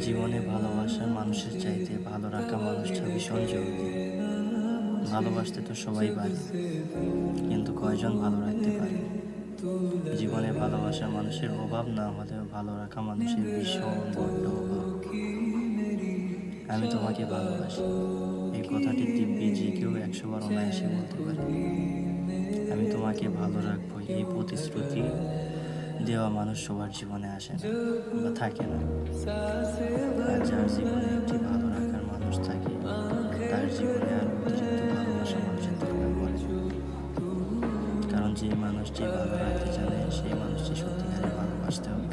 জীবনে ভালোবাসার মানুষের চাইতে ভালো রাখা মানুষটা ভীষণ জরুরি। ভালোবাসতে তো সবাই পারে, কিন্তু কয়জন ভালো রাখতে পারে? জীবনে ভালোবাসার মানুষের অভাব না হলেও ভালো রাখা মানুষের ভীষণ বড্ড অভাব। আমি তোমাকে ভালোবাসি, এই কথাটি দিব্যি যে কেউ 100 বার অনায়াসে বলতে পারে। আমি তোমাকে ভালো রাখবো, এই প্রতিশ্রুতি দেওয়া মানুষ সবার জীবনে আসে না বা থাকে না। আর যার জীবনে একটি ভালো রাখার মানুষ থাকে, তার জীবনে আর অতিরিক্ত ভালোবাসা মানুষের দরকার পড়ে না। কারণ যে মানুষটি ভালো রাখতে জানে, সেই মানুষটি সত্যিকারে ভালোবাসতে হবে।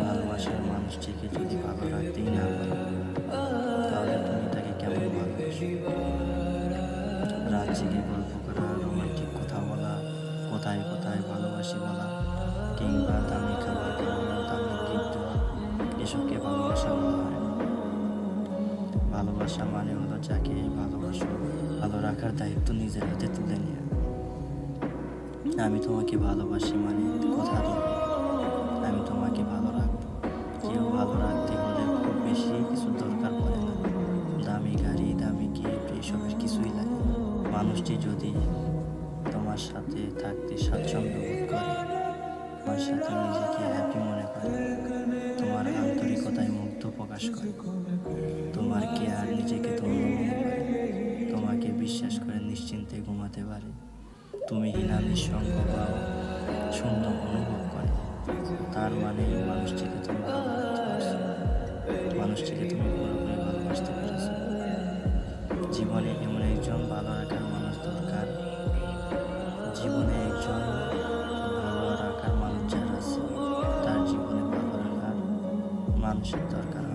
ভালোবাসার মানুষটিকে যদি ভালো রাখতেই না পারে, তাহলে তুমি তাকে কেমন ভালোবাসো? রাত জেগে গল্প করা, রোমান্টিক কথা বলা, কোথায় কোথায় ভালোবাসি বলা, কিংবা দামি খাবার খাওয়ানো, দামি গিফট দেওয়া, এসবকে ভালোবাসা বলা হয় না। ভালোবাসা মানে হলো যাকে ভালোবাসো ভালো রাখার দায়িত্ব নিজের হাতে তুলে নেওয়া। আমি তোমাকে ভালোবাসি মানে কথা দিই, আমি তোমাকে ভালো রাখবো। কেউ ভালো রাখতে হলে খুব বেশি কিছু দরকার পড়ে না। দামি গাড়ি, দামি গিফট, এসবের কিছুই লাগে না। মানুষটি যদি তোমার সাথে থাকতে স্বাচ্ছন্দ্য বোধ করে, তোমার সাথে নিজেকে হ্যাপি মনে করে, তোমার আন্তরিকতায় মুগ্ধ প্রকাশ করে, তোমার কেয়ার নিজেকে ধন্য মনে করে, তোমাকে বিশ্বাস করে নিশ্চিন্তে ঘুমাতে পারে, তুমি হীনা নিঃসঙ্গ বা শূন্য অনুভব করে, তার মানে এই মানুষটিকে তুমি ভালো রাখতে পারছো, মানুষটিকে তুমি পুরোপুরি ভালোবাসতে পেরেছো। জীবনে এমন একজন ভালো রাখার মানুষ দরকার, জীবনে একজন ভালো রাখার মানুষ যার আছে, তার জীবনে ভালো রাখার মানুষের দরকার হয়।